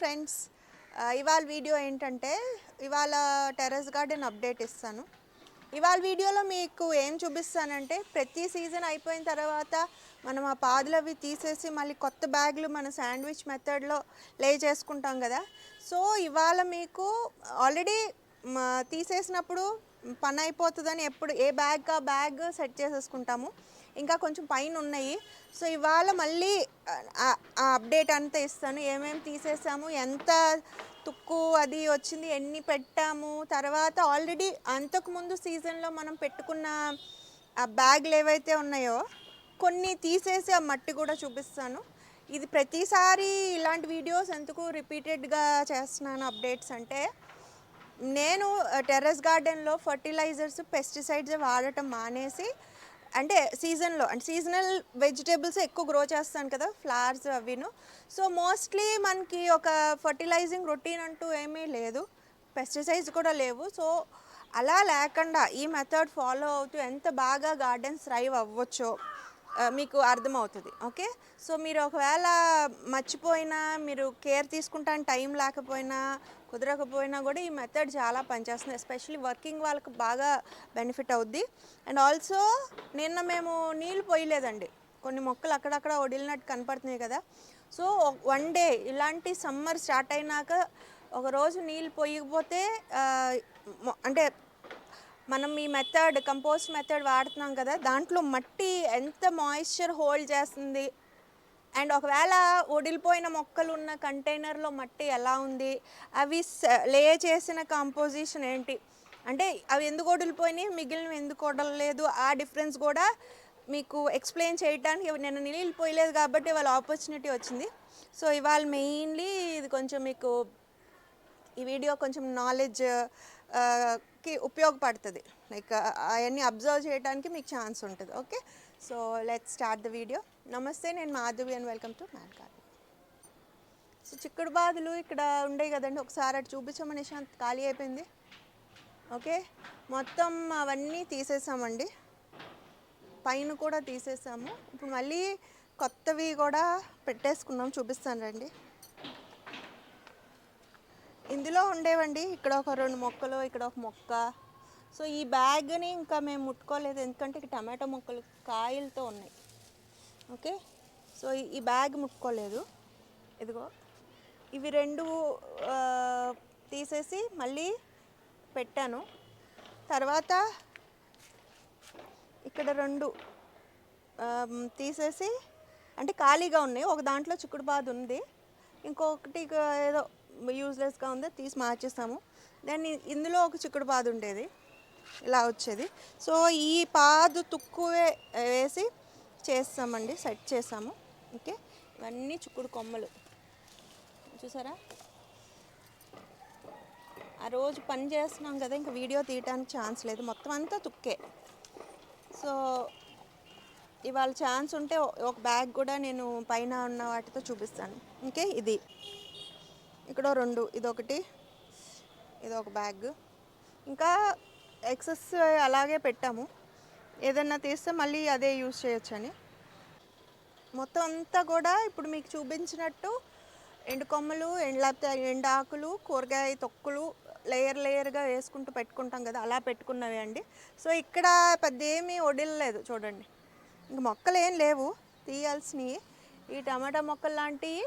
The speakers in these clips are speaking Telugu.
ఫ్రెండ్స్, ఇవాళ వీడియో ఏంటంటే ఇవాళ టెర్రస్ గార్డెన్ అప్డేట్ ఇస్తాను. ఇవాళ వీడియోలో మీకు ఏం చూపిస్తానంటే ప్రతి సీజన్ అయిపోయిన తర్వాత మనం ఆ పాదులు అవి తీసేసి మళ్ళీ కొత్త బ్యాగులు మన శాండ్విచ్ మెథడ్లో లే చేసుకుంటాం కదా. సో ఇవాళ మీకు ఆల్రెడీ తీసేసినప్పుడు పని అయిపోతుందని ఎప్పుడు ఏ బ్యాగ్ ఆ బ్యాగ్ సెట్ చేసేసుకుంటాము. ఇంకా కొంచెం పైన ఉన్నాయి. సో ఇవాళ మళ్ళీ ఆ అప్డేట్ అంతా ఇస్తాను. ఏమేమి తీసేసాము, ఎంత తుక్కు అది వచ్చింది, ఎన్ని పెట్టాము, తర్వాత ఆల్రెడీ అంతకుముందు సీజన్లో మనం పెట్టుకున్న ఆ బ్యాగ్లు ఏవైతే ఉన్నాయో కొన్ని తీసేసి ఆ మట్టి కూడా చూపిస్తాను. ఇది ప్రతిసారి ఇలాంటి వీడియోస్ ఎందుకు రిపీటెడ్గా చేస్తున్నాను అప్డేట్స్ అంటే, నేను టెర్రస్ గార్డెన్లో ఫర్టిలైజర్స్ పెస్టిసైడ్స్ వాడటం మానేసి, అంటే సీజనల్ వెజిటేబుల్స్ ఎక్కువ గ్రో చేస్తాను కదా, ఫ్లవర్స్ అవిను. సో మోస్ట్లీ మనకి ఒక ఫర్టిలైజింగ్ రొటీన్ అంటూ ఏమీ లేదు, పెస్టిసైడ్స్ కూడా లేవు. సో అలా లేకుండా ఈ మెథడ్ ఫాలో అవుతూ ఎంత బాగా గార్డెన్స్ థ్రైవ్ అవ్వచ్చో మీకు అర్థమవుతుంది. ఓకే, సో మీరు ఒకవేళ మర్చిపోయినా, మీరు కేర్ తీసుకుంటానికి టైం లేకపోయినా, కుదరకపోయినా కూడా ఈ మెథడ్ చాలా పనిచేస్తుంది. ఎస్పెషల్లీ వర్కింగ్ వాళ్ళకి బాగా బెనిఫిట్ అవుద్ది. అండ్ ఆల్సో నిన్న మేము నీళ్ళు పోయలేదండి, కొన్ని మొక్కలు అక్కడక్కడ వడిలినట్టు కనపడుతున్నాయి కదా. సో వన్ డే ఇలాంటి సమ్మర్ స్టార్ట్ అయినాక ఒకరోజు నీళ్ళు పోయకపోతే అంటే మనం ఈ మెథడ్ కంపోస్ట్ మెథడ్ వాడుతున్నాం కదా, దాంట్లో మట్టి ఎంత మాయిశ్చర్ హోల్డ్ చేస్తుంది, అండ్ ఒకవేళ వడిలిపోయిన మొక్కలు ఉన్న కంటైనర్లో మట్టి ఎలా ఉంది, అవి లే చేసిన కంపోజిషన్ ఏంటి, అంటే అవి ఎందుకు వడిలిపోయినాయి, మిగిలినవి ఎందుకు వడలలేదు, ఆ డిఫరెన్స్ కూడా మీకు ఎక్స్ప్లెయిన్ చేయడానికి నేను నీళ్ళు పోయలేదు కాబట్టి వాళ్ళ ఆపర్చునిటీ వచ్చింది. సో ఇవాళ మెయిన్లీ ఇది కొంచెం మీకు ఈ వీడియో కొంచెం నాలెడ్జ్ కి ఉపయోగపడుతుంది, లైక్ అవన్నీ అబ్జర్వ్ చేయడానికి మీకు ఛాన్స్ ఉంటుంది. Okay, so let's start the video. నమస్తే, నేను Madhavi and welcome to man garden. So చిక్కుడు బాదులు ఇక్కడ ఉండే కదండి, ఒకసారి అటు చూపించమని నిశాంత్, ఖాళీ అయిపోయింది. ఓకే, మొత్తం అవన్నీ తీసేసామండి, పైన కూడా తీసేసాము. ఇప్పుడు మళ్ళీ కొత్తవి కూడా పెట్టేసుకున్నాం, చూపిస్తాను రండి. ఇందులో ఉండేవండి, ఇక్కడ ఒక 2 మొక్కలు, ఇక్కడ ఒక మొక్క. సో ఈ బ్యాగ్ని ఇంకా మేము ముట్టుకోలేదు, ఎందుకంటే ఇక్కడ టమాటో మొక్కలు కాయలతో ఉన్నాయి. ఓకే, సో ఈ బ్యాగ్ ముట్టుకోలేదు. ఇదిగో ఇవి 2 తీసేసి మళ్ళీ పెట్టాను. తర్వాత ఇక్కడ 2 తీసేసి, అంటే ఖాళీగా ఉన్నాయి. ఒక దాంట్లో చిక్కుడు బాదు ఉంది, ఇంకొకటి ఏదో యూజ్లెస్గా ఉంది, తీసి మార్చేస్తాము. దాన్ని ఇందులో ఒక చిక్కుడు పాదు ఉండేది, ఇలా వచ్చేది. సో ఈ పాదు తుక్కువే వేసి చేస్తామండి, సెట్ చేసాము. ఓకే, ఇవన్నీ చిక్కుడు కొమ్మలు చూసారా. ఆ రోజు పని చేస్తున్నాం కదా, ఇంకా వీడియో తీయడానికి ఛాన్స్ లేదు, మొత్తం అంతా తుక్కే. సో ఇవాళ ఛాన్స్ ఉంటే ఒక బ్యాగ్ కూడా నేను పైన ఉన్న వాటితో చూపిస్తాను. ఓకే, ఇది ఇక్కడ 2, ఇదొకటి, ఇదొక బ్యాగ్. ఇంకా ఎక్సెస్ అలాగే పెట్టాము, ఏదన్నా తీస్తే మళ్ళీ అదే యూజ్ చేయొచ్చని. మొత్తం అంతా కూడా ఇప్పుడు మీకు చూపించినట్టు ఎండు కొమ్మలు, లేకపోతే ఎండు ఆకులు, కూరగాయ తొక్కులు లేయర్గా వేసుకుంటూ పెట్టుకుంటాం కదా, అలా పెట్టుకున్నవి అండి. సో ఇక్కడ పెద్ద ఏమీ వడిలలేదు చూడండి, ఇంక మొక్కలు ఏం లేవు తీయాల్సినవి. ఈ టమాటా మొక్కలు లాంటివి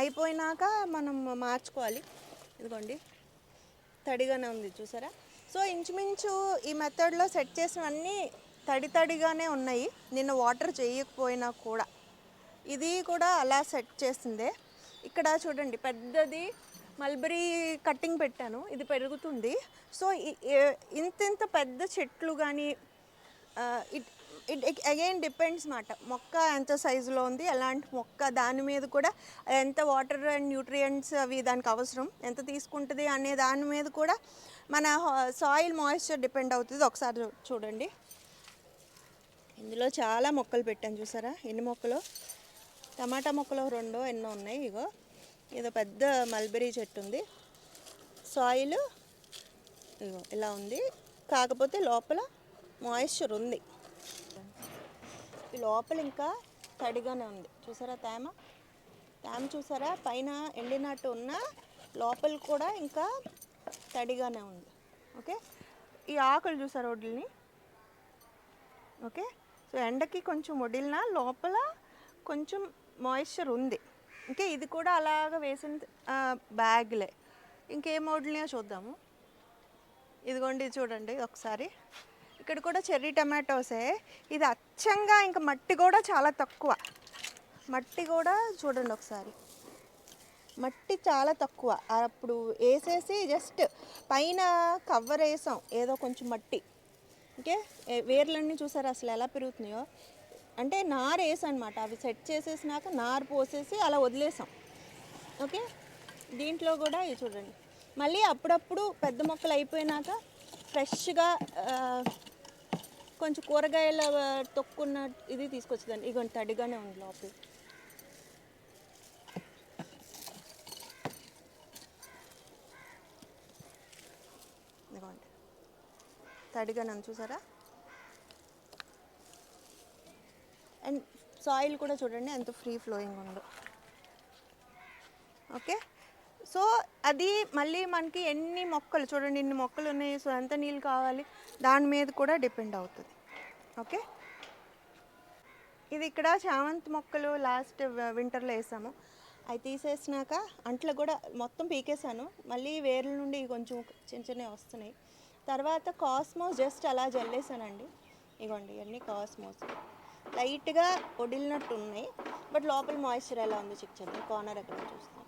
అయిపోయినాక మనం మార్చుకోవాలి. ఇదిగోండి, తడిగానే ఉంది చూసారా. సో ఇంచుమించు ఈ మెథడ్లో సెట్ చేసినవన్నీ తడిగానే ఉన్నాయి, నిన్న వాటర్ చేయకపోయినా కూడా. ఇది కూడా అలా సెట్ చేసిందే. ఇక్కడ చూడండి, పెద్దది మల్బరీ కట్టింగ్ పెట్టాను, ఇది పెరుగుతుంది. సో ఇంత పెద్ద చెట్లు కానీ ఇట్ అగైన్ డిపెండ్స్ మాట, మొక్క ఎంత సైజులో ఉంది, ఎలాంటి మొక్క, దాని మీద కూడా ఎంత వాటర్ అండ్ న్యూట్రియంట్స్ అవి దానికి అవసరం ఎంత తీసుకుంటుంది అనే దాని మీద కూడా మన సాయిల్ మాయిశ్చర్ డిపెండ్ అవుతుంది. ఒకసారి చూడండి, ఇందులో చాలా మొక్కలు పెట్టాను చూసారా, ఎన్ని మొక్కలు. టమాటా మొక్కలు 2 ఎన్నో ఉన్నాయి. ఇగో ఏదో పెద్ద మల్బెరీ చెట్టు ఉంది, సాయిల్ ఇగో ఇలా ఉంది, కాకపోతే లోపల మాయిశ్చర్ ఉంది. ఈ లోపల ఇంకా తడిగానే ఉంది చూసారా, తేమ. తేమ చూసారా, పైన ఎండినట్టు ఉన్న లోపల కూడా ఇంకా తడిగానే ఉంది. ఓకే, ఈ ఆకులు చూసారు వడ్లని. ఓకే, సో ఎండకి కొంచెం వడిలిన లోపల కొంచెం మాయిశ్చర్ ఉంది. ఓకే, ఇది కూడా అలాగ వేసిన బ్యాగ్లే. ఇంకేం వడ్లినాయో చూద్దాము. ఇదిగోండి చూడండి ఒకసారి, ఇక్కడ కూడా చెర్రీ టమాటోసే. ఇది అచ్చంగా ఇంకా మట్టి కూడా చాలా తక్కువ. మట్టి కూడా చూడండి ఒకసారి, మట్టి చాలా తక్కువ. అప్పుడు వేసేసి జస్ట్ పైన కవర్ వేసాం ఏదో కొంచెం మట్టి. ఓకే, వేర్లన్నీ చూసారు అసలు ఎలా పెరుగుతున్నాయో. అంటే నారు వేసాం అనమాట, అవి సెట్ చేసేసినాక నారు పోసేసి అలా వదిలేసాం. ఓకే, దీంట్లో కూడా ఇది చూడండి, మళ్ళీ అప్పుడప్పుడు పెద్ద మొక్కలు అయిపోయినాక ఫ్రెష్గా కొంచెం కూరగాయల తొక్కున్న ఇది తీసుకొచ్చేదాన్ని. ఇగోండి తడిగానే ఉంది లోపల. ఇదిగోండి తడిగానే ఉంది చూసారా. అండ్ సాయిల్ కూడా చూడండి ఎంత ఫ్రీ ఫ్లోయింగ్ ఉందో. ఓకే, సో అది మళ్ళీ మనకి ఎన్ని మొక్కలు చూడండి, ఇన్ని మొక్కలు ఉన్నాయి, సో ఎంత నీళ్ళు కావాలి దాని మీద కూడా డిపెండ్ అవుతుంది. ఓకే, ఇది ఇక్కడ చామంతి మొక్కలు లాస్ట్ వింటర్లో వేసాము. అవి తీసేసినాక అంట్లో కూడా మొత్తం పీకేసాను. మళ్ళీ వేర్ల నుండి కొంచెం చిన్న చిన్నవి వస్తున్నాయి. తర్వాత కాస్మోస్ జస్ట్ అలా జల్లేసానండి. ఇగోండి ఇవన్నీ కాస్మోస్ లైట్గా వడిలినట్టు ఉన్నాయి. బట్ లోపల మాయిశ్చర్ ఎలా ఉంది చెక్ చేద్దాం. కార్నర్ ఎక్కడ చూస్తాం.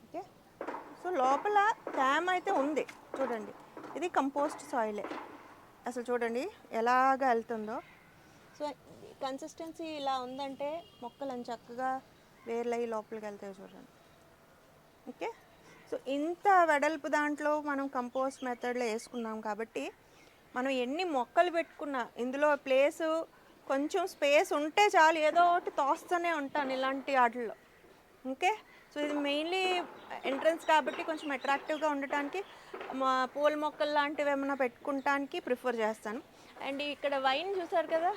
ఓకే, సో లోపల తేమ అయితే ఉంది చూడండి. ఇది కంపోస్ట్ సాయిలే. అసలు చూడండి ఎలాగ వెళ్తుందో. సో కన్సిస్టెన్సీ ఇలా ఉందంటే మొక్కలు అని చక్కగా వేర్లయ్యి లోపలికి వెళ్తాయి చూడండి. ఓకే, సో ఇంత వెడల్పు దాంట్లో మనం కంపోస్ట్ మెథడ్లో వేసుకున్నాం కాబట్టి మనం ఎన్ని మొక్కలు పెట్టుకున్నా ఇందులో ప్లేసు కొంచెం స్పేస్ ఉంటే చాలు, ఏదో ఒకటి తోస్తూనే ఉంటాను ఇలాంటి వాటిల్లో. ఓకే, సో ఇది మెయిన్లీ ఎంట్రన్స్ కాబట్టి కొంచెం అట్రాక్టివ్గా ఉండటానికి మా పూల మొక్కలు లాంటివి ఏమైనా పెట్టుకుంటానికి ప్రిఫర్ చేస్తాను. అండ్ ఇక్కడ వైన్ చూసారు కదా,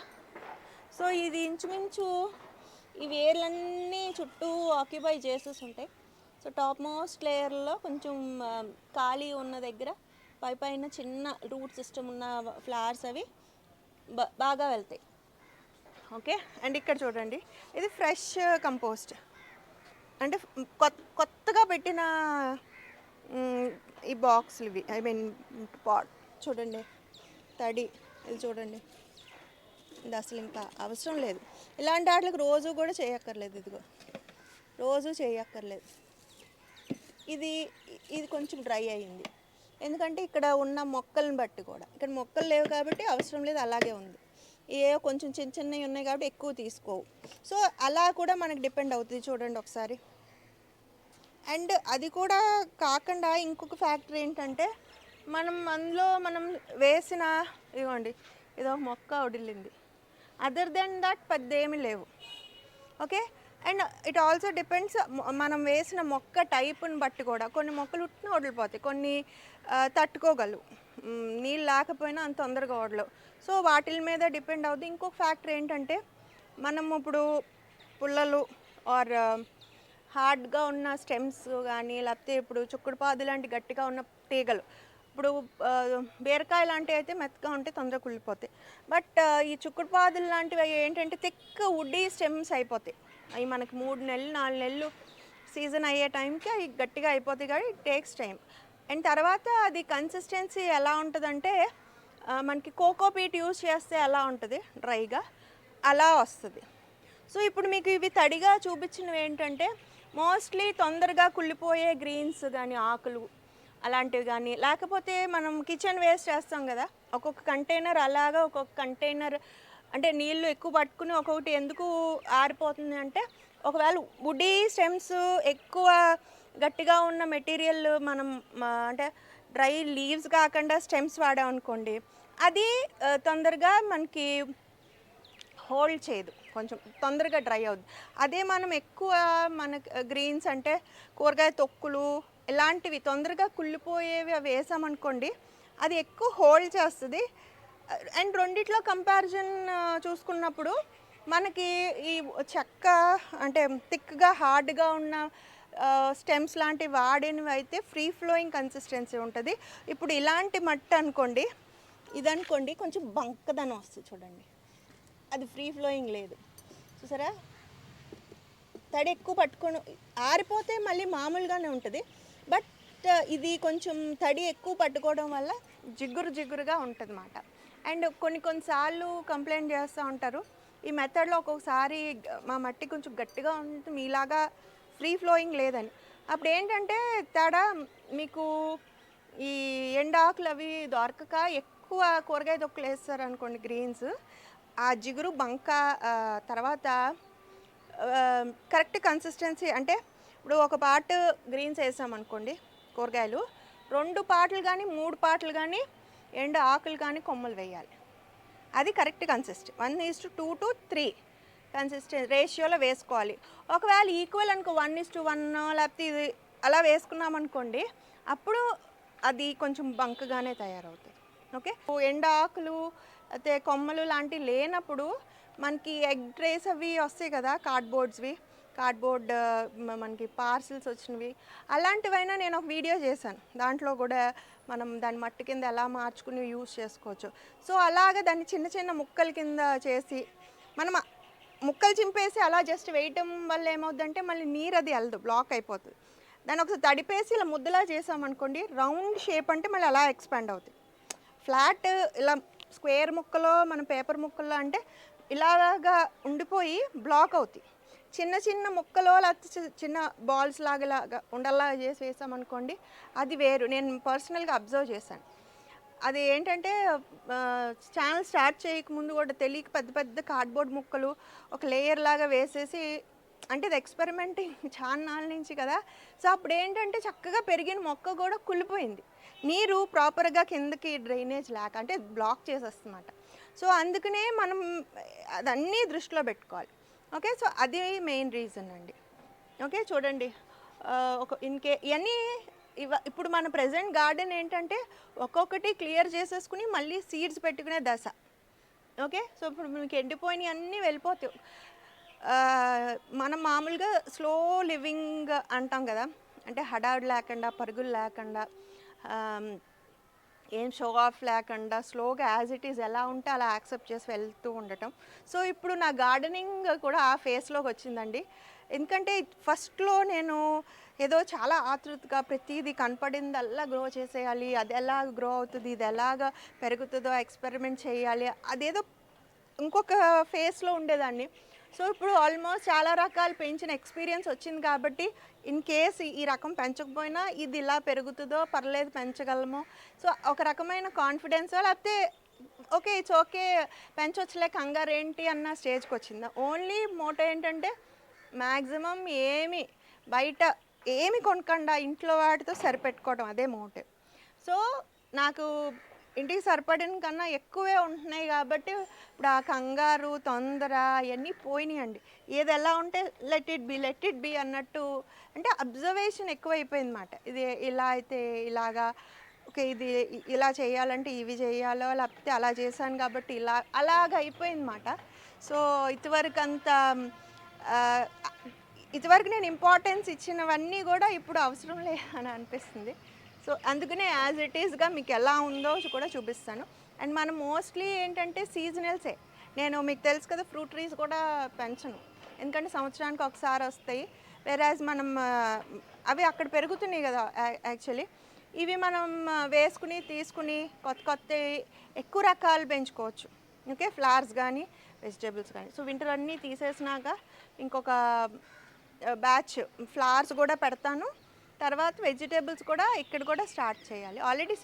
సో ఇది ఇంచుమించు ఈ వేర్లన్నీ చుట్టూ ఆక్యుపై చేసేసి ఉంటాయి. సో టాప్ మోస్ట్ లేయర్లో కొంచెం ఖాళీ ఉన్న దగ్గర పైన చిన్న రూట్ సిస్టమ్ ఉన్న ఫ్లవర్స్ అవి బాగా వెళ్తాయి. ఓకే, అండ్ ఇక్కడ చూడండి ఇది ఫ్రెష్ కంపోస్ట్, అంటే కొత్తగా పెట్టిన ఈ బాక్సులు ఇవి, ఐ మీన్ పాట్. చూడండి తడి, ఇది చూడండి, ఇది అసలు ఇంకా అవసరం లేదు. ఇలాంటి వాటికి రోజు కూడా చేయక్కర్లేదు. ఇదిగో రోజు చేయక్కర్లేదు. ఇది కొంచెం డ్రై అయ్యింది, ఎందుకంటే ఇక్కడ ఉన్న మొక్కలను బట్టి కూడా. ఇక్కడ మొక్కలు లేవు కాబట్టి అవసరం లేదు, అలాగే ఉంది. ఏ కొంచెం చిన్న చిన్నవి ఉన్నాయి కాబట్టి ఎక్కువ తీసుకోవు. సో అలా కూడా మనకు డిపెండ్ అవుతుంది చూడండి ఒకసారి. అండ్ అది కూడా కాకుండా ఇంకొక ఫ్యాక్టర్ ఏంటంటే అందులో మనం వేసిన ఇదిగోండి ఇదో మొక్క వడిలింది. అదర్ దెన్ దట్ పెద్ద ఏమీ లేవు. Okay, and it also depends మనం వేసిన మొక్క టైపుని బట్టి కూడా. కొన్ని మొక్కలు ఉట్టిన వదిలిపోతాయి, కొన్ని తట్టుకోగలవు, నీళ్ళు లేకపోయినా అంత తొందరగా వదలవు. సో వాటి మీద డిపెండ్ అవుతుంది. ఇంకొక ఫ్యాక్టర్ ఏంటంటే మనం ఇప్పుడు పుల్లలు ఆర్ హార్డ్గా ఉన్న స్టెమ్స్ కానీ, లేకపోతే ఇప్పుడు చుక్కుడుపాదు లాంటి గట్టిగా ఉన్న తీగలు, ఇప్పుడు బీరకాయ లాంటివి అయితే మెత్తగా ఉంటే తొందరగా కుళ్ళిపోతాయి. బట్ ఈ చుక్కుడుపాదులు లాంటివి ఏంటంటే థిక్ వుడ్డీ స్టెమ్స్ అయిపోతాయి. అవి మనకి 3 నెలలు 4 నెలలు సీజన్ అయ్యే టైంకి అవి గట్టిగా అయిపోతాయి కాబట్టి ఇట్ టేక్స్ టైం. అండ్ తర్వాత అది కన్సిస్టెన్సీ ఎలా ఉంటుందంటే మనకి కోకోపీట్ యూజ్ చేస్తే ఎలా ఉంటుంది డ్రైగా, అలా వస్తుంది. సో ఇప్పుడు మీకు ఇవి తడిగా చూపించినవి ఏంటంటే మోస్ట్లీ తొందరగా కుళ్ళిపోయే గ్రీన్స్ కానీ, ఆకులు అలాంటివి కానీ, లేకపోతే మనం కిచెన్ వేస్ట్ చేస్తాం కదా, ఒక్కొక్క కంటైనర్ అలాగా, ఒక్కొక్క కంటైనర్ అంటే నీళ్ళు ఎక్కువ పట్టుకుని ఒక్కొక్కటి ఎందుకు ఆరిపోతుంది అంటే, ఒకవేళ వుడీ స్టెమ్స్ ఎక్కువ గట్టిగా ఉన్న మెటీరియల్ మనం అంటే డ్రై లీవ్స్ కాకుండా స్టెమ్స్ వాడామనుకోండి, అది తొందరగా మనకి హోల్డ్ చేయదు, కొంచెం తొందరగా డ్రై అవుద్ది. అదే మనం ఎక్కువ గ్రీన్స్ అంటే కూరగాయ తొక్కులు ఇలాంటివి తొందరగా కుళ్ళిపోయేవి అవి వేసామనుకోండి, అది ఎక్కువ హోల్డ్ చేస్తుంది. అండ్ రెండిట్లో కంపారిజన్ చూసుకున్నప్పుడు మనకి ఈ చెక్క అంటే థిక్గా హార్డ్గా ఉన్న స్టెమ్స్ లాంటివి వాడినవి అయితే ఫ్రీ ఫ్లోయింగ్ కన్సిస్టెన్సీ ఉంటుంది. ఇప్పుడు ఇలాంటి మట్టి అనుకోండి, ఇదనుకోండి కొంచెం బంకదనం వస్తుంది చూడండి, అది ఫ్రీ ఫ్లోయింగ్ లేదు. చూసారా, తడి ఎక్కువ పట్టుకొని ఆరిపోతే మళ్ళీ మామూలుగానే ఉంటుంది. బట్ ఇది కొంచెం తడి ఎక్కువ పట్టుకోవడం వల్ల జిగురుగా ఉంటుంది అన్నమాట. అండ్ కొన్నిసార్లు కంప్లైంట్ చేస్తూ ఉంటారు, ఈ మెథడ్లో ఒక్కొక్కసారి మా మట్టి కొంచెం గట్టిగా ఉంటుంది, మీలాగా ఫ్రీ ఫ్లోయింగ్ లేదని. అప్పుడు ఏంటంటే తేడా మీకు ఈ ఎండాకులు అవి దొరకక ఎక్కువ కూరగాయ తొక్కులు వేస్తారు అనుకోండి, గ్రీన్స్, ఆ జిగురు బంక తర్వాత కరెక్ట్ కన్సిస్టెన్సీ అంటే ఇప్పుడు ఒక పార్ట్ గ్రీన్స్ వేసామనుకోండి కూరగాయలు, 2 పార్ట్లు కానీ 3 పార్ట్లు కానీ ఎండు ఆకులు కానీ కొమ్మలు వేయాలి. అది కరెక్ట్ కన్సిస్టెన్సీ. 1:2 to 3 కన్సిస్టెన్సీ రేషియోలో వేసుకోవాలి. ఒకవేళ ఈక్వల్ అనుకో 1:1 లేకపోతే ఇది అలా వేసుకున్నాం అనుకోండి, అప్పుడు అది కొంచెం బంకగానే తయారవుతుంది. ఓకే, ఎండ ఆకులు అయితే కొమ్మలు లాంటివి లేనప్పుడు మనకి ఎగ్ ట్రేస్ అవి వస్తాయి కదా, కార్డ్బోర్డ్ మనకి పార్సిల్స్ వచ్చినవి, అలాంటివైనా నేను ఒక వీడియో చేశాను. దాంట్లో కూడా మనం దాని మట్టి కింద ఎలా మార్చుకుని యూజ్ చేసుకోవచ్చు. సో అలాగే దాన్ని చిన్న చిన్న ముక్కల కింద చేసి మనం ముక్కలు చింపేసి అలా జస్ట్ వేయటం వల్ల ఏమవుతుందంటే మళ్ళీ నీరు అది వెళ్ళదు, బ్లాక్ అయిపోతుంది. దాన్ని ఒకసారి తడిపేసి ఇలా ముద్దలా చేసామనుకోండి, రౌండ్ షేప్ అంటే మళ్ళీ అలా ఎక్స్పాండ్ అవుతుంది. ఫ్లాట్ ఇలా స్క్వేర్ ముక్కలో మన పేపర్ ముక్కల్లో అంటే ఇలాగా ఉండిపోయి బ్లాక్ అవుతాయి. చిన్న చిన్న ముక్కలో లేకపోతే చిన్న బాల్స్ లాగా ఉండల్లా చేసి వేసామనుకోండి, అది వేరు. నేను పర్సనల్గా అబ్జర్వ్ చేశాను. అది ఏంటంటే ఛానల్ స్టార్ట్ చేయకముందు కూడా తెలియక పెద్ద పెద్ద కార్డ్బోర్డ్ ముక్కలు ఒక లేయర్ లాగా వేసేసి, అంటే ఇది ఎక్స్పెరిమెంటింగ్ చాలా నాళ్ళ నుంచి కదా. సో అప్పుడు ఏంటంటే చక్కగా పెరిగిన మొక్క కూడా కుళ్ళిపోయింది, నీరు ప్రాపర్గా కిందకి డ్రైనేజ్ లేక, అంటే బ్లాక్ చేసేస్తుందన్నమాట. సో అందుకనే మనం అదన్నీ దృష్టిలో పెట్టుకోవాలి. ఓకే, సో అది మెయిన్ రీజన్ అండి. ఓకే, చూడండి ఒక ఇవన్నీ ఇప్పుడు మన ప్రజెంట్ గార్డెన్ ఏంటంటే ఒక్కొక్కటి క్లియర్ చేసేసుకుని మళ్ళీ సీడ్స్ పెట్టుకునే దశ. ఓకే, సో ఇప్పుడు మీకు ఎండిపోయినవి అన్నీ వెళ్ళిపోతాయి. మనం మామూలుగా స్లో లివింగ్ అంటాం కదా, అంటే హడావుడి లేకుండా, పరుగులు లేకుండా, ఏం షో ఆఫ్ లేకుండా స్లోగా యాజ్ ఇట్ ఈజ్ ఎలా ఉంటే అలా యాక్సెప్ట్ చేసి వెళ్తూ ఉండటం. సో ఇప్పుడు నా గార్డెనింగ్ కూడా ఆ ఫేస్లోకి వచ్చిందండి. ఎందుకంటే ఫస్ట్లో నేను ఏదో చాలా ఆతృతగా ప్రతిదీ కనపడిందల్లా గ్రో చేసేయాలి, అది ఎలా గ్రో అవుతుంది, ఇది ఎలాగ పెరుగుతుందో ఎక్స్పెరిమెంట్ చేయాలి, అదేదో ఇంకొక ఫేస్లో ఉండేదాన్ని. సో ఇప్పుడు ఆల్మోస్ట్ చాలా రకాలు పెంచిన ఎక్స్పీరియన్స్ వచ్చింది కాబట్టి ఇన్ కేస్ ఈ రకం పెంచకపోయినా ఇది ఇలా పెరుగుతుందో పర్లేదు పెంచగలమో, సో ఒక రకమైన కాన్ఫిడెన్స్, లేకపోతే ఓకే ఇట్స్ ఓకే పెంచవచ్చులే కంగారు ఏంటి అన్న స్టేజ్కి వచ్చింది. ఓన్లీ మోటో ఏంటంటే మ్యాక్సిమం బయట ఏమి కొనకుండా ఇంట్లో వాటితో సరిపెట్టుకోవడం, అదే మోటివ్. సో నాకు ఇంటికి సరిపడిన కన్నా ఎక్కువే ఉంటున్నాయి కాబట్టి ఇప్పుడు ఆ కంగారు తొందర అవన్నీ పోయినాయండి. ఏది ఎలా ఉంటే లెట్ ఇట్ బి అన్నట్టు, అంటే అబ్జర్వేషన్ ఎక్కువైపోయింది అన్నమాట. ఇది ఇలా అయితే ఇలాగా, ఓకే ఇది ఇలా చేయాలంటే ఇవి చేయాలో, లేకపోతే అలా చేశాను కాబట్టి అలాగ అయిపోయింది అన్నమాట. సో ఇదివరకు నేను ఇంపార్టెన్స్ ఇచ్చినవన్నీ కూడా ఇప్పుడు అవసరం లేదని అనిపిస్తుంది. సో అందుకనే యాజ్ ఇట్ ఈస్గా మీకు ఎలా ఉందో కూడా చూపిస్తాను. అండ్ మనం మోస్ట్లీ ఏంటంటే సీజనల్సే. నేను మీకు తెలుసు కదా, ఫ్రూట్ ట్రీస్ కూడా పెంచను, ఎందుకంటే సంవత్సరానికి ఒకసారి వస్తాయి. వేరాజ్ మనం అవి అక్కడ పెరుగుతున్నాయి కదా యాక్చువల్లీ. ఇవి మనం వేసుకుని తీసుకుని కొత్త ఎక్కువ రకాలు పెంచుకోవచ్చు. ఓకే, ఫ్లవర్స్ కానీ వెజిటేబుల్స్ కానీ. సో వింటర్ అన్నీ తీసేసినాక ఇంకొక బ్యాచ్ ఫ్లవర్స్ కూడా పెడతాను, తర్వాత వెజిటేబుల్స్ కూడా ఇక్కడ కూడా స్టార్ట్ చేయాలి. ఆల్రెడీ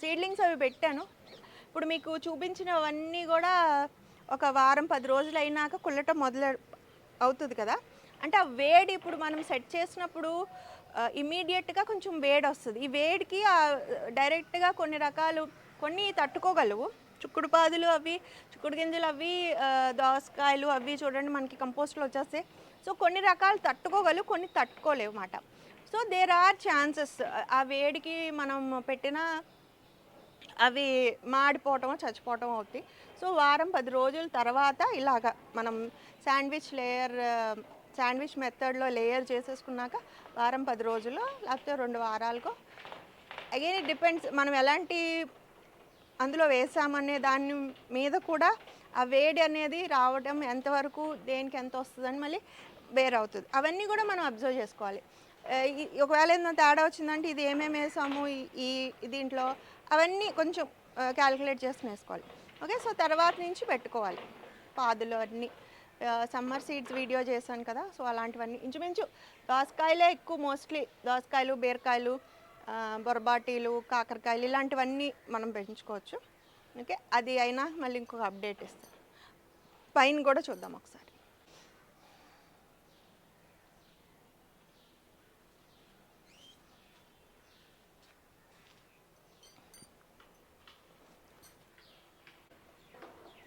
సీడ్లింగ్స్ అవి పెట్టాను. ఇప్పుడు మీకు చూపించినవన్నీ కూడా ఒక వారం 10 రోజులు అయినాక కుళ్ళటం అవుతుంది కదా. అంటే ఆ వేడి ఇప్పుడు మనం సెట్ చేసినప్పుడు ఇమీడియట్గా కొంచెం వేడి వస్తుంది. ఈ వేడికి డైరెక్ట్గా కొన్ని తట్టుకోగలవు, చిక్కుడు పాదులు అవి, చిక్కుడు గింజలు అవి, దోసకాయలు అవి చూడండి మనకి కంపోస్ట్లో వచ్చేస్తాయి. సో కొన్ని రకాలు తట్టుకోగలవు, కొన్ని తట్టుకోలేవు అన్నమాట. సో దేర్ ఆర్ ఛాన్సెస్ ఆ వేడికి మనం పెట్టిన అవి మాడిపోవటం చచ్చిపోవటం అవుతాయి. సో వారం 10 రోజుల తర్వాత ఇలాగ మనం శాండ్విచ్ మెథడ్లో లేయర్ చేసేసుకున్నాక వారం 10 రోజుల్లో లేకపోతే 2 వారాలకో అగైన్ ఇట్ డిపెండ్స్ మనం ఎలాంటి అందులో వేసామనే దాని మీద కూడా ఆ వేడి అనేది రావడం ఎంతవరకు దేనికి ఎంత వస్తుందని మళ్ళీ వేరే అవుతుంది. అవన్నీ కూడా మనం అబ్జర్వ్ చేసుకోవాలి. ఒకవేళ ఏదైనా తేడా వచ్చిందంటే ఇది ఏమేమి వేసాము ఈ దీంట్లో అవన్నీ కొంచెం క్యాలిక్యులేట్ చేసుకుని వేసుకోవాలి. ఓకే, సో తర్వాత నుంచి పెట్టుకోవాలి పాదులు అన్నీ. సమ్మర్ సీడ్స్ వీడియో చేశాను కదా, సో అలాంటివన్నీ ఇంచుమించు దోసకాయలే ఎక్కువ, మోస్ట్లీ దోసకాయలు, బీరకాయలు, బొరబాటీలు, కాకరకాయలు ఇలాంటివన్నీ మనం పెంచుకోవచ్చు. ఓకే, అది అయినా మళ్ళీ ఇంకొక అప్డేట్ ఇస్తాను. పైన కూడా చూద్దాం ఒకసారి.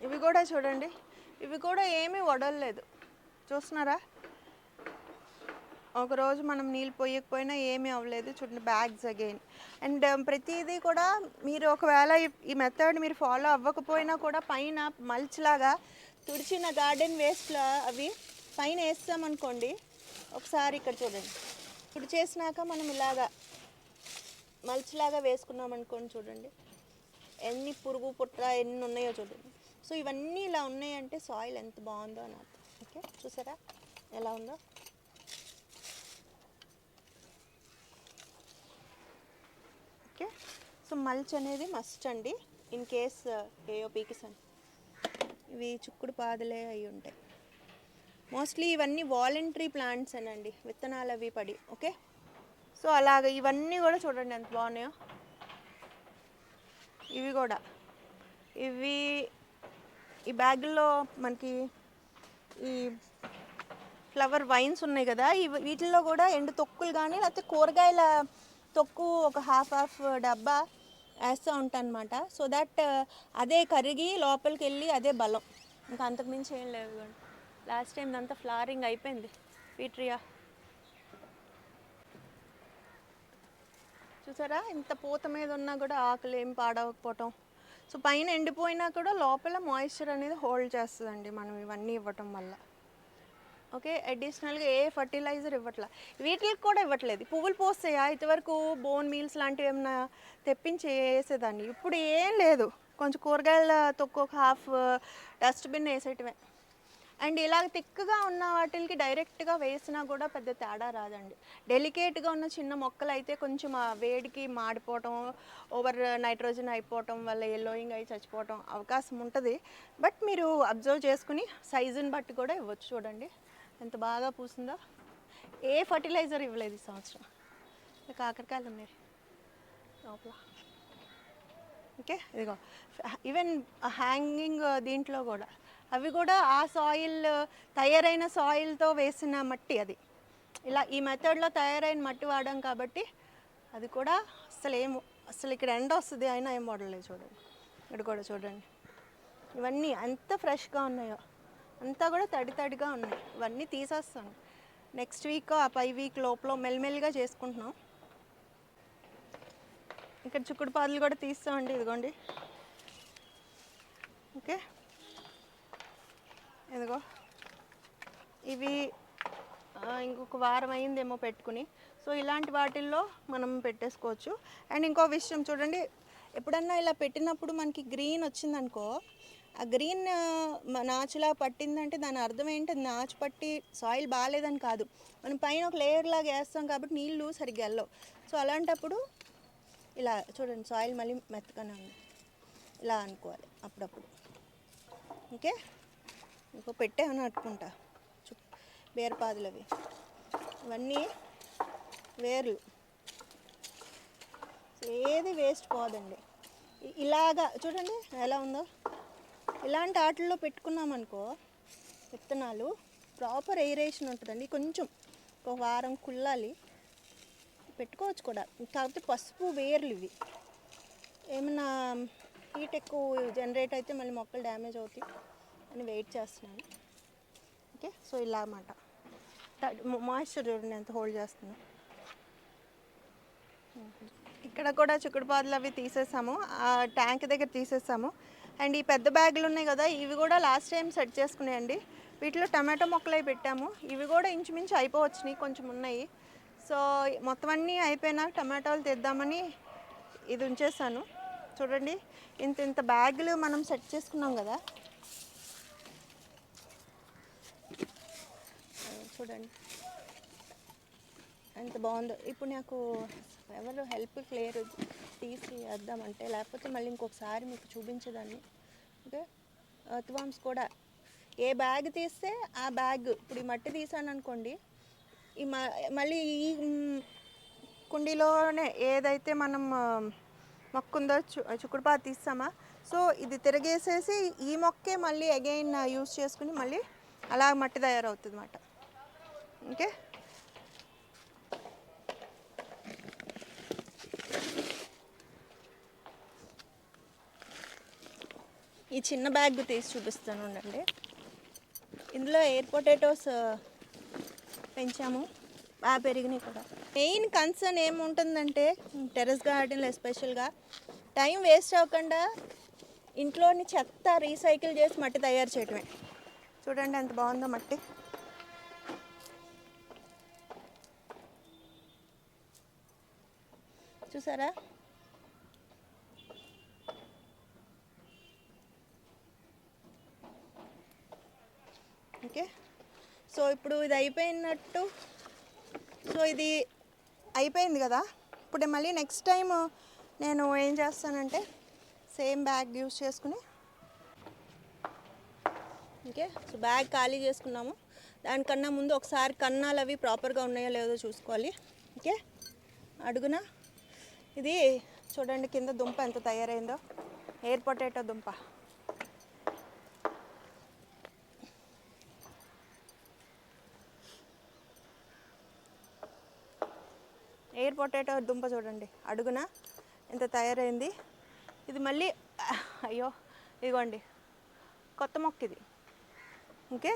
ఇవి కూడా చూడండి, ఇవి కూడా ఏమీ వడలేదు, చూస్తున్నారా? ఒకరోజు మనం నీళ్ళు పోయకపోయినా ఏమీ అవ్వలేదు. చూడండి బ్యాగ్స్ అగైన్. అండ్ ప్రతిదీ కూడా మీరు ఒకవేళ ఈ మెథడ్ మీరు ఫాలో అవ్వకపోయినా కూడా పైన మల్చ్ లాగా తుడిచిన గార్డెన్ వేస్ట్లో అవి పైన వేస్తామనుకోండి. ఒకసారి ఇక్కడ చూడండి, తుడిచేసినాక మనం ఇలాగా మల్చ్ లాగా వేసుకున్నాం అనుకోండి. చూడండి ఎన్ని పురుగు పుట్ర ఎన్ని ఉన్నాయో చూడండి. సో ఇవన్నీ ఇలా ఉన్నాయంటే సాయిల్ ఎంత బాగుందో అని అర్థం. ఓకే, చూసారా ఎలా ఉందో? ఓకే, సో మల్చ్ అనేది మస్ట్ అండి. ఇన్ కేస్ ఏఓపీకి ఇవి చుక్కుడు పాదులే అయి ఉంటాయి మోస్ట్లీ. ఇవన్నీ వాలంటరీ ప్లాంట్స్ అనండి, విత్తనాలు అవి పడి. ఓకే, సో అలాగ ఇవన్నీ కూడా చూడండి ఎంత బాగున్నాయో. ఇవి కూడా ఈ బ్యాగుల్లో మనకి ఈ ఫ్లవర్ వైన్స్ ఉన్నాయి కదా, వీటిల్లో కూడా ఎండు తొక్కులు కానీ లేకపోతే కూరగాయల తొక్కు ఒక హాఫ్ డబ్బా వేస్తూ ఉంటాను అనమాట. సో దట్ అదే కరిగి లోపలికి వెళ్ళి అదే బలం, ఇంకా అంతకుమించి ఏం లేవు. లాస్ట్ టైం అంతా ఫ్లవరింగ్ అయిపోయింది పీట్రియా. చూసారా ఇంత పూత మీద ఉన్నా కూడా ఆకులు ఏం పాడవకపోవటం. సో పైన ఎండిపోయినా కూడా లోపల మాయిశ్చర్ అనేది హోల్డ్ చేస్తుందండి మనం ఇవన్నీ ఇవ్వటం వల్ల. ఓకే, అడిషనల్గా ఏ ఫర్టిలైజర్ ఇవ్వట్లా, వీటికి కూడా ఇవ్వట్లేదు. పువ్వులు పోస్తాయా? ఇంతవరకు బోన్ మీల్స్ లాంటివి ఏమైనా తెప్పించి వేసేదాన్ని, ఇప్పుడు ఏం లేదు. కొంచెం కూరగాయల తొక్కు ఒక హాఫ్ డస్ట్బిన్ వేసేయటమే. అండ్ ఇలాగ థిక్గా ఉన్న వాటికి డైరెక్ట్గా వేసినా కూడా పెద్ద తేడా రాదండి. డెలికేట్గా ఉన్న చిన్న మొక్కలు అయితే కొంచెం ఆ వేడికి మాడిపోవటం, ఓవర్ నైట్రోజన్ అయిపోవటం వల్ల ఎల్లోయింగ్ అయి చచ్చిపోవటం అవకాశం ఉంటుంది. బట్ మీరు అబ్జర్వ్ చేసుకుని సైజుని బట్టి కూడా ఇవ్వచ్చు. చూడండి ఎంత బాగా పూసిందో. ఏ ఫర్టిలైజర్ ఇవ్వలేదు ఈ సంవత్సరం. కాకరకాయలు ఉన్నాయి లోపల. ఓకే, ఇదిగో ఈవెన్ హ్యాంగింగ్ దీంట్లో కూడా అవి కూడా ఆ సాయిల్, తయారైన సాయిల్తో వేసిన మట్టి అది. ఇలా ఈ మెథడ్లో తయారైన మట్టి వాడాం కాబట్టి అది కూడా అసలు ఇక్కడ ఎండ వస్తుంది అయినా ఏం వాడలేదు. చూడండి ఇక్కడ కూడా చూడండి, ఇవన్నీ ఎంత ఫ్రెష్గా ఉన్నాయో, అంతా కూడా తడిగా ఉన్నాయి. ఇవన్నీ తీసేస్తాను నెక్స్ట్ వీక్, ఆ పై వీక్ లోపల మెల్లిమెల్లిగా చేసుకుంటున్నాం. ఇక్కడ చిక్కుడు పాదులు కూడా తీస్తామండి, ఇదిగోండి. ఓకే, ఇదిగో ఇవి ఇంకొక వారం అయిందేమో పెట్టుకుని. సో ఇలాంటి వాటిల్లో మనం పెట్టేసుకోవచ్చు. అండ్ ఇంకో విషయం చూడండి, ఎప్పుడన్నా ఇలా పెట్టినప్పుడు మనకి గ్రీన్ వచ్చిందనుకో, ఆ గ్రీన్ నాచులా పట్టిందంటే దాని అర్థం ఏంటి, అది నాచు పట్టి సాయిల్ బాగాలేదని కాదు. మనం పైన ఒక లేయర్ లాగా వేస్తాం కాబట్టి నీళ్ళు సరిగ్గా వెళ్ళవు. సో అలాంటప్పుడు ఇలా చూడండి సాయిల్ మళ్ళీ మెత్తగానే ఉంది, ఇలా అనుకోవాలి అప్పుడప్పుడు. ఓకే, ఇంకో పెట్టేమని అట్టుకుంటా బీరపాదులు అవి, ఇవన్నీ వేర్లు, ఏది వేస్ట్ పోదండి. ఇలాగా చూడండి ఎలా ఉందో. ఇలాంటి ఆటల్లో పెట్టుకున్నామనుకో విత్తనాలు, ప్రాపర్ ఎయిరేషన్ ఉంటుందండి. కొంచెం ఒక వారం కుళ్ళాలి, పెట్టుకోవచ్చు కూడా. కాకపోతే పసుపు వేర్లు ఇవి, ఏమన్నా హీట్ ఎక్కువ జనరేట్ అయితే మళ్ళీ మొక్కలు డ్యామేజ్ అవుతాయి అని వెయిట్ చేస్తున్నాను. ఓకే, సో ఇలా అన్నమాట. మాయిశ్చర్ చూడండి ఎంత హోల్డ్ చేస్తుందో. ఇక్కడ కూడా చిక్కుడు పాదులు అవి తీసేసాము, ఆ ట్యాంక్ దగ్గర తీసేసాము. అండ్ ఈ పెద్ద బ్యాగులు ఉన్నాయి కదా, ఇవి కూడా లాస్ట్ టైం సెట్ చేసుకున్నాయండి. వీటిలో టమాటో మొక్కలు అవి పెట్టాము, ఇవి కూడా ఇంచుమించు అయిపోవచ్చినాయి, కొంచెం ఉన్నాయి. సో మొత్తం అన్నీ అయిపోయినాక టమాటాలు తెద్దామని ఇది ఉంచేసాను. చూడండి, ఇంత ఇంత బ్యాగులు మనం సెట్ చేసుకున్నాం కదా, చూడండి ఎంత బాగుందో. ఇప్పుడు నాకు ఎవరు హెల్ప్ లేరు తీసి వేద్దామంటే, లేకపోతే మళ్ళీ ఇంకొకసారి మీకు చూపించేదాన్ని. ఓకే, ఎర్త్వామ్స్ కూడా ఏ బ్యాగ్ తీస్తే ఆ బ్యాగ్, ఇప్పుడు ఈ మట్టి తీసాను అనుకోండి, ఈ మళ్ళీ ఈ కుండీలోనే ఏదైతే మనం మొక్కుందో చిక్కుడుపాదు తీస్తామా, సో ఇది తిరగేసేసి ఈ మొక్కే మళ్ళీ అగైన్ యూస్ చేసుకుని మళ్ళీ అలా మట్టి తయారవుతుంది అన్నమాట. ఓకే, ఈ చిన్న బ్యాగ్ తీసి చూపిస్తాను ఉండండి. ఇందులో ఎయిర్ పొటాటోస్ పెంచాము, బాగా పెరిగినాయి కూడా. మెయిన్ కన్సర్న్ ఏముంటుందంటే టెర్రస్ గార్డెన్లో ఎస్పెషల్గా టైం వేస్ట్ అవ్వకుండా ఇంట్లోని చెత్త రీసైకిల్ చేసి మట్టి తయారు చేయటమే. చూడండి ఎంత బాగుందో మట్టి. చూసారా, ఓకే. సో ఇప్పుడు ఇది అయిపోయినట్టు. సో ఇది అయిపోయింది కదా, ఇప్పుడు మళ్ళీ నెక్స్ట్ టైం నేను ఏం చేస్తానంటే సేమ్ బ్యాగ్ యూస్ చేసుకుని, ఓకే. సో బ్యాగ్ ఖాళీ చేసుకున్నాము. దానికన్నా ముందు ఒకసారి కన్నాలు అవి ప్రాపర్గా ఉన్నాయో లేదో చూసుకోవాలి. ఓకే, అడుగున ఇది చూడండి, కింద దుంప ఎంత తయారైందో, ఎయిర్ పొటాటో దుంప. ఎయిర్ పొటాటో దుంప చూడండి అడుగున ఎంత తయారైంది. ఇది మళ్ళీ అయ్యో ఇదిగోండి కొత్త మొక్క ఇది. ఓకే,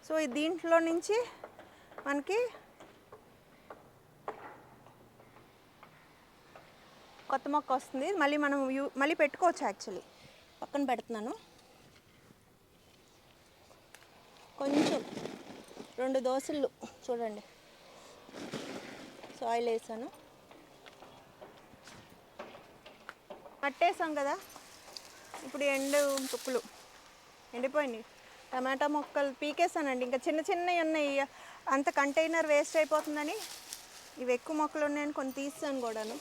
సో దీంట్లో నుంచి మనకి కొత్త మొక్క వస్తుంది. మళ్ళీ మనం మళ్ళీ పెట్టుకోవచ్చు. యాక్చువల్లీ పక్కన పెడుతున్నాను, కొంచెం 2 దోసలు చూడండి సాయిల్ వేసాను. పట్టేసాం కదా, ఇప్పుడు తుక్కులు ఎండిపోయినాయి. టమాటా మొక్కలు పీకేసానండి, ఇంకా చిన్న చిన్నవి ఉన్నాయి. అంత కంటైనర్ వేస్ట్ అయిపోతుందని ఇవి ఎక్కువ మొక్కలు ఉన్నాయని కొన్ని తీసాను కూడాను.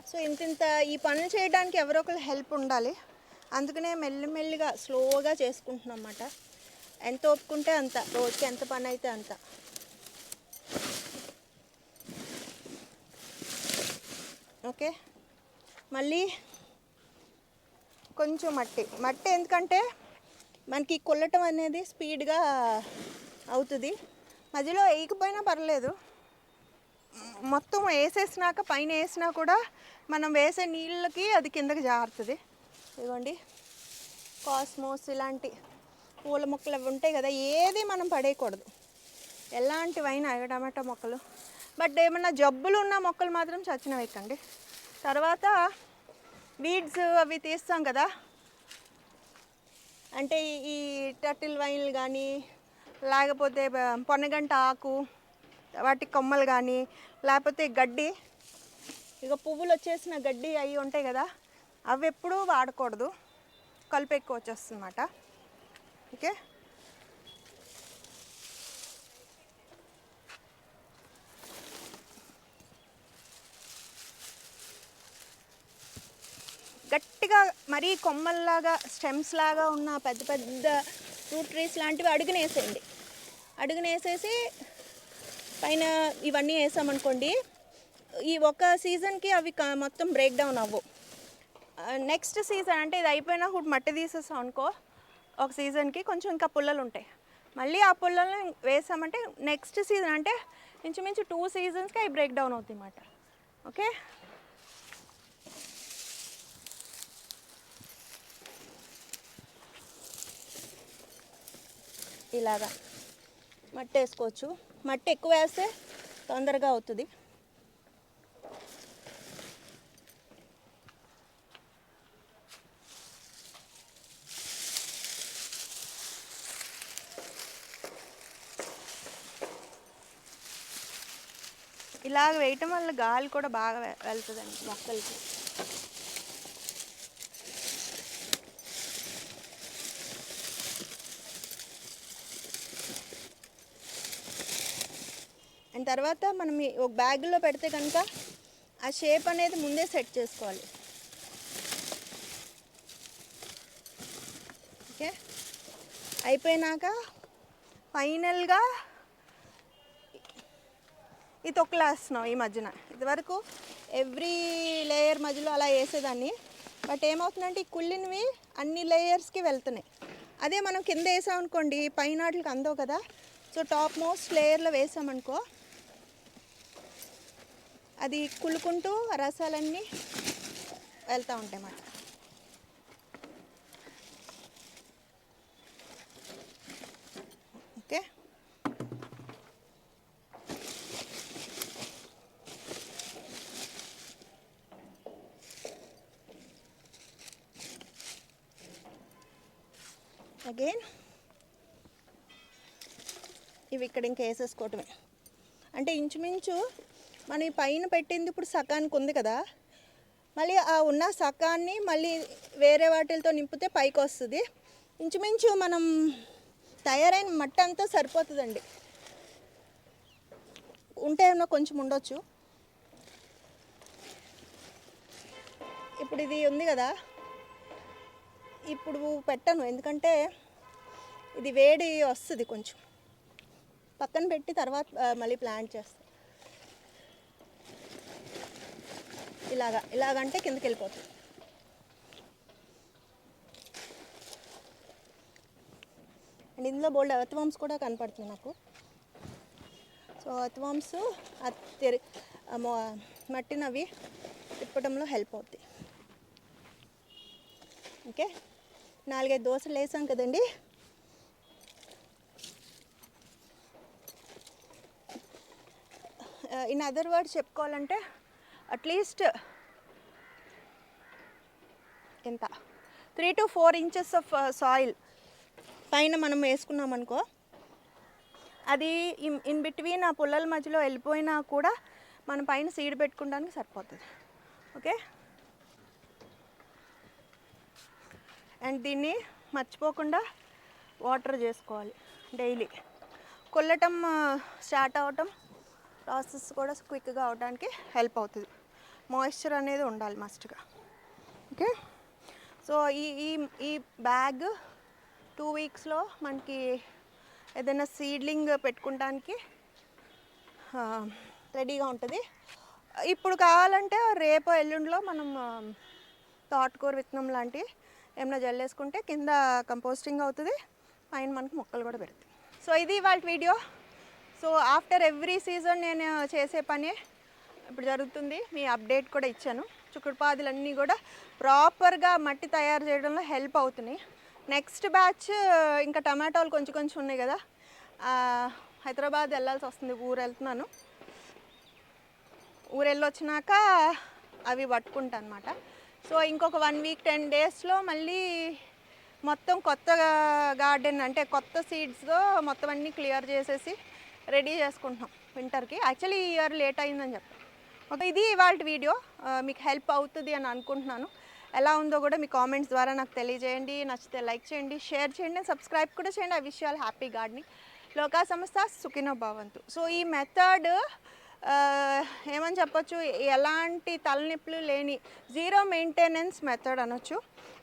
సో ఇంత ఈ పనులు చేయడానికి ఎవరో ఒకరు హెల్ప్ ఉండాలి. అందుకనే మెల్లిమెల్లిగా స్లోగా చేసుకుంటున్నాం అన్నమాట. ఎంత ఒప్పుకుంటే అంత, రోజుకి ఎంత పని అయితే అంత. ఓకే, మళ్ళీ కొంచెం మట్టి ఎందుకంటే మనకి కొల్లటం అనేది స్పీడ్గా అవుతుంది. మధ్యలో వేయకపోయినా పర్లేదు, మొత్తం వేసేసినాక పైన వేసినా కూడా మనం వేసే నీళ్ళకి అది కిందకి జారుతుంది. ఇదిగోండి కాస్మోస్ ఇలాంటి పూల మొక్కలు అవి ఉంటాయి కదా, ఏది మనం పడేయకూడదు, ఎలాంటివైనా టమాటా మొక్కలు. బట్ ఏమన్నా జబ్బులు ఉన్న మొక్కలు మాత్రం చచ్చినవేకండి. తర్వాత వీడ్స్ అవి తీస్తాం కదా, అంటే ఈ టర్టిల్ వైన్లు కానీ, లేకపోతే పొన్నగంట ఆకు వాటి కొమ్మలు కానీ, లేకపోతే గడ్డి, ఇక పువ్వులు వచ్చేసిన గడ్డి అవి ఉంటాయి కదా, అవి ఎప్పుడూ వాడకూడదు, కలుపు ఎక్కువ వచ్చేస్తుంది అన్నమాట. ఓకే, గట్టిగా మరీ కొమ్మల్లాగా స్టెమ్స్ లాగా ఉన్న పెద్ద పెద్ద ఫ్రూట్ ట్రీస్ లాంటివి అడుగునేసేయండి. అడుగునేసేసి పైన ఇవన్నీ వేసామనుకోండి, ఈ ఒక సీజన్కి అవి మొత్తం బ్రేక్ డౌన్ అవ్వవు. నెక్స్ట్ సీజన్ అంటే ఇది అయిపోయినా కూడా మట్టి తీసేసాం అనుకో, ఒక సీజన్కి కొంచెం ఇంకా పుల్లలు ఉంటాయి. మళ్ళీ ఆ పుల్లలను వేసామంటే నెక్స్ట్ సీజన్ అంటే ఇంచుమించు 2 సీజన్స్కి అవి బ్రేక్ డౌన్ అవుతాయి అన్నమాట. ఓకే, ఇలాగా మట్టి వేసుకోవచ్చు. మట్టి ఎక్కువ వేస్తే తొందరగా అవుతుంది. ఇలాగ వేయటం వల్ల గాలి కూడా బాగా వెళ్తుందండి మొక్కలకి. అండ్ తర్వాత మనం ఒక బ్యాగ్లో పెడితే కనుక ఆ షేప్ అనేది ముందే సెట్ చేసుకోవాలి. ఓకే, అయిపోయినాక ఫైనల్గా ఈ తొక్కలు వేస్తున్నాం ఈ మధ్యన. ఇదివరకు ఎవ్రీ లేయర్ మధ్యలో అలా వేసేదాన్ని. బట్ ఏమవుతుందంటే ఈ కుళ్ళినవి అన్ని లేయర్స్కి వెళ్తున్నాయి. అదే మనం కింద వేసామనుకోండి పైన వాటికి అందవు కదా. సో టాప్ మోస్ట్ లేయర్లో వేసామనుకో అది కుళ్ళుకుంటూ రసాలన్నీ వెళ్తూ ఉంటాయి అన్నమాట. ఓకే, అగైన్ ఇవి ఇక్కడ ఇంకా వేసేసుకోవటమే. అంటే ఇంచుమించు మనం ఈ పైన పెట్టింది ఇప్పుడు సకానికి ఉంది కదా, మళ్ళీ ఆ ఉన్న సకాన్ని మళ్ళీ వేరే వాటితో నింపితే పైకి వస్తుంది. ఇంచుమించు మనం తయారైన మట్టి అంతా సరిపోతుందండి. ఉంటే ఏమన్నా కొంచెం ఉండొచ్చు. ఇప్పుడు ఇది ఉంది కదా, ఇప్పుడు పెట్టను ఎందుకంటే ఇది వేడి వస్తుంది. కొంచెం పక్కన పెట్టి తర్వాత మళ్ళీ ప్లాంట్ చేస్తాను. ఇలాగంటే కిందకి వెళ్ళిపోతుంది. అండ్ ఇందులో బోల్డ్ ఎర్త్వామ్స్ కూడా కనపడుతుంది నాకు. సో ఎర్త్వామ్స్ మట్టిని అవి తిప్పడంలో హెల్ప్ అవుతాయి. ఓకే, 4-5 దోశలు వేసాం కదండి. ఇన్ అదర్ వర్డ్స్ చెప్పుకోవాలంటే అట్లీస్ట్ ఎంత 3 to 4 inches ఆఫ్ సాయిల్ పైన మనం వేసుకున్నాం అనుకో, అది ఇన్ బిట్వీన్ ఆ పుల్లల మధ్యలో వెళ్ళిపోయినా కూడా మన పైన సీడ్ పెట్టుకోవడానికి సరిపోతుంది. ఓకే, అండ్ దీన్ని మర్చిపోకుండా వాటర్ చేసుకోవాలి డైలీ. కొల్లటం స్టార్ట్ అవ్వటం ప్రాసెస్ కూడా క్విక్గా అవడానికి హెల్ప్ అవుతుంది. మాయిశ్చర్ అనేది ఉండాలి మస్ట్గా. ఓకే, సో ఈ బ్యాగ్ 2 weeksలో మనకి ఏదైనా సీడ్లింగ్ పెట్టుకోవడానికి రెడీగా ఉంటుంది. ఇప్పుడు కావాలంటే రేపో ఎల్లుండిలో మనం తోటకూర విత్తనం లాంటివి ఏమైనా జల్లేసుకుంటే కింద కంపోస్టింగ్ అవుతుంది, పైన మనకు మొక్కలు కూడా పెడతాయి. సో ఇది ఇవాళ video. So after every season నేను చేసే పని ఇప్పుడు జరుగుతుంది. మీ అప్డేట్ కూడా ఇచ్చాను. చిక్కుడుపాదులన్నీ కూడా ప్రాపర్గా మట్టి తయారు చేయడంలో హెల్ప్ అవుతున్నాయి. నెక్స్ట్ బ్యాచ్ ఇంకా టమాటోలు కొంచెం కొంచెం ఉన్నాయి కదా, హైదరాబాద్ వెళ్ళాల్సి వస్తుంది. ఊరు వెళ్తున్నాను. ఊరు వెళ్ళొచ్చినాక అవి పట్టుకుంటాను అనమాట. సో ఇంకొక 1 week 10 daysలో మళ్ళీ మొత్తం కొత్త గార్డెన్ అంటే కొత్త సీడ్స్తో మొత్తం అన్నీ క్లియర్ చేసేసి రెడీ చేసుకుంటున్నాం వింటర్కి. యాక్చువల్లీ ఈ ఇయర్ లేట్ అయిందని చెప్పాను. ఓకే, ఇది ఇవాళ వీడియో. మీకు హెల్ప్ అవుతుంది అని అనుకుంటున్నాను. ఎలా ఉందో కూడా మీ కామెంట్స్ ద్వారా నాకు తెలియజేయండి. నచ్చితే లైక్ చేయండి, షేర్ చేయండి, సబ్స్క్రైబ్ కూడా చేయండి. I wish you all happy gardening. లోకా సంస్థ సుఖినో భవంతు. సో ఈ మెథడ్ ఏమని చెప్పొచ్చు, ఎలాంటి తలనొప్పులు లేని జీరో మెయింటెనెన్స్ మెథడ్ అనొచ్చు.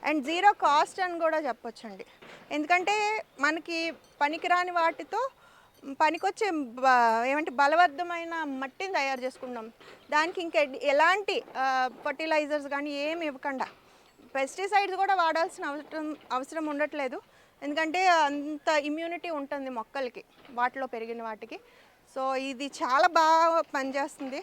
అండ్ జీరో కాస్ట్ అని కూడా చెప్పొచ్చు అండి. ఎందుకంటే మనకి పనికిరాని వాటితో పనికొచ్చే ఏమంటే బలవర్ధమైన మట్టిని తయారు చేసుకున్నాం. దానికి ఇంకా ఎలాంటి ఫర్టిలైజర్స్ కానీ ఏమి ఇవ్వకుండా, పెస్టిసైడ్స్ కూడా వాడాల్సిన అవసరం ఉండట్లేదు. ఎందుకంటే అంత ఇమ్యూనిటీ ఉంటుంది మొక్కలకి వాటిలో పెరిగిన వాటికి. సో ఇది చాలా బాగా పనిచేస్తుంది,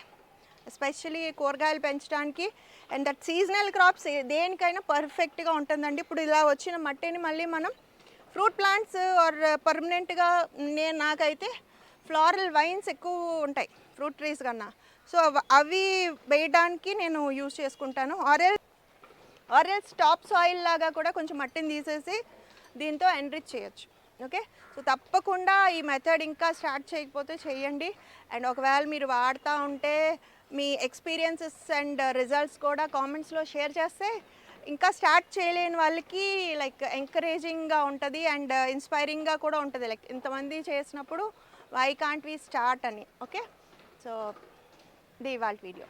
ఎస్పెషలీ కూరగాయలు పెంచడానికి. అండ్ దట్ సీజనల్ క్రాప్స్ దేనికైనా పర్ఫెక్ట్గా ఉంటుందండి. ఇప్పుడు ఇలా వచ్చిన మట్టిని మళ్ళీ మనం ఫ్రూట్ ప్లాంట్స్ ఆర్ పర్మనెంట్గా నాకైతే ఫ్లారల్ వైన్స్ ఎక్కువ ఉంటాయి ఫ్రూట్ ట్రీస్ కన్నా. సో అవి వేయడానికి నేను యూజ్ చేసుకుంటాను. ఆరెల్స్ టాప్ సాయిల్ లాగా కూడా కొంచెం మట్టిని తీసేసి దీంతో ఎన్రిచ్ చేయొచ్చు. ఓకే, సో తప్పకుండా ఈ మెథడ్ ఇంకా స్టార్ట్ చేయకపోతే చేయండి. అండ్ ఒకవేళ మీరు వాడుతూ ఉంటే మీ ఎక్స్పీరియన్సెస్ అండ్ రిజల్ట్స్ కూడా కామెంట్స్లో షేర్ చేస్తే ఇంకా స్టార్ట్ చేయలేని వాళ్ళకి లైక్ ఎంకరేజింగ్గా ఉంటుంది అండ్ ఇన్స్పైరింగ్గా కూడా ఉంటుంది. లైక్ ఇంతమంది చేసినప్పుడు వై కాంట్ వి స్టార్ట్ అని. ఓకే, సో ఇది ఇవాళ వీడియో.